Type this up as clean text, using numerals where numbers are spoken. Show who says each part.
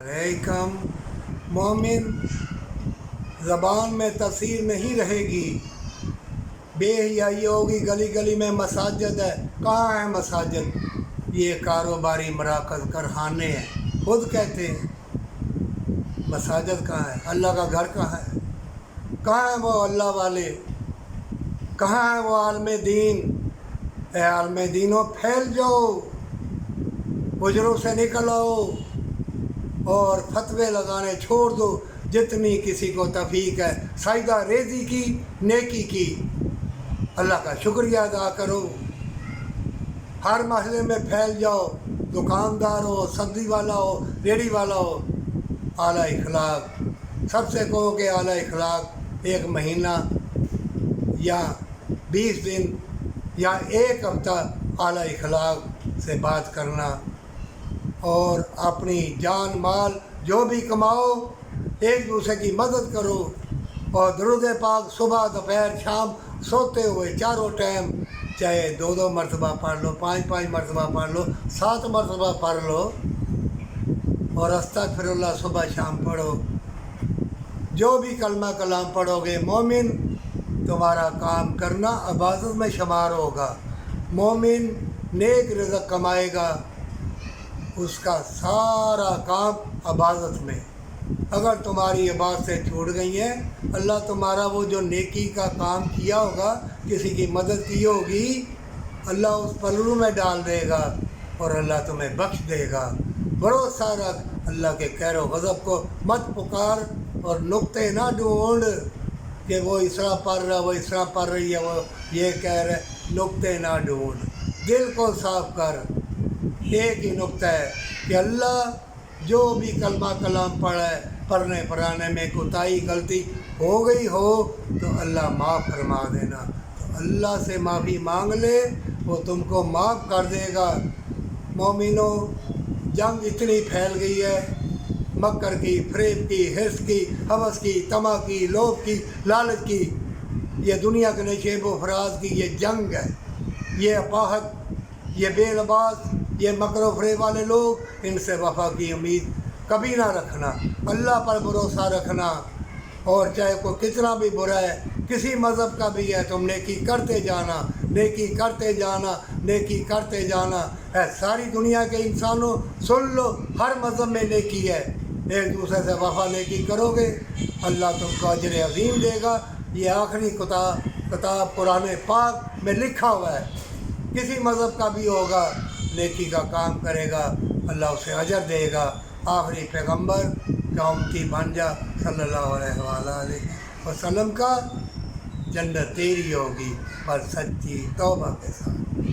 Speaker 1: कम मोमिन ज़बान में तसीर नहीं रहेगी, बेहयाई होगी। गली गली में मसाजिद है, कहाँ है मसाजिद? ये कारोबारी मराकज़ कारखाने हैं। खुद कहते हैं मसाजिद कहाँ है? अल्लाह का घर कहाँ है? कहाँ है वो अल्लाह वाले? कहाँ है वो आलमे दीन? ए आलमे दीनों, फैल जाओ, हुजरों से निकल आओ और फतवे लगाने छोड़ दो। जितनी किसी को तौफीक है साइदा रेज़ी की, नेकी की, अल्लाह का शुक्रिया अदा करो। हर महल्ले में फैल जाओ, दुकानदार हो, सब्ज़ी वाला हो, रेहड़ी वाला हो, आला इखलाक। सबसे कहो कि आला इखलाक एक महीना या 20 दिन या एक हफ्ता आला इखलाक से बात करना, और अपनी जान माल जो भी कमाओ एक दूसरे की मदद करो, और दुरूद पाक सुबह दोपहर शाम सोते हुए चारों टाइम चाहे 2-2 मरतबा पढ़ लो, 5-5 मरतबा पढ़ लो, 7 मरतबा पढ़ लो, और अस्तगफिरुल्लाह सुबह शाम पढ़ो। जो भी कलमा कलाम पढ़ोगे मोमिन, तुम्हारा काम करना इबादत में शुमार होगा। मोमिन नेक रिज़्क़ कमाएगा, उसका सारा काम इबादत में। अगर तुम्हारी इबादतें छूट गई हैं, अल्लाह तुम्हारा वो जो नेकी का काम किया होगा, किसी की मदद की होगी, अल्लाह उस पल्लू में डाल देगा और अल्लाह तुम्हें बख्श देगा। भरोसा रख, अल्लाह के कहर व गज़ब को मत पुकार और नुक्ते ना ढूंढ कि वो इस तरह पढ़ रहा, वो इस तरह पढ़ रही है, वो ये कह रहे। नुक्ते ना ढूंढ, दिल को साफ कर। एक ही नुक्ता है कि अल्लाह जो भी कलमा कलाम पढ़ने पढ़ाने में कोताही गलती हो गई हो तो अल्लाह माफ़ फरमा देना। तो अल्लाह से माफ़ी मांग ले, वो तुमको माफ़ कर देगा। मोमिनों, जंग इतनी फैल गई है, मक्कर की, फरेब की, हिर्स की, हवस की, तमा की, लोभ की, लालच की, ये दुनिया के नशेब व फराज की ये जंग है। ये अपाहत, ये बेलबास, ये मकर व फरेब वाले लोग, इनसे वफा की उम्मीद कभी ना रखना। अल्लाह पर भरोसा रखना, और चाहे कोई कितना भी बुरा है, किसी मज़हब का भी है, तुम नेकी करते जाना, नेकी करते जाना, नेकी करते जाना। है सारी दुनिया के इंसानों, सुन लो, हर मज़हब में नेकी है। एक दूसरे से वफा नेकी करोगे, अल्लाह तुमको अजर अज़ीम देगा। ये आखिरी किताब कुरान पाक में लिखा हुआ है। किसी मज़हब का भी होगा, नेकी का काम करेगा, अल्लाह उसे अजर देगा। आखिरी पैगंबर का उम्मती बन जा सल्लल्लाहु अलैहि वसल्लम का, जन्नत तेरी होगी पर सच्ची तौबा के साथ।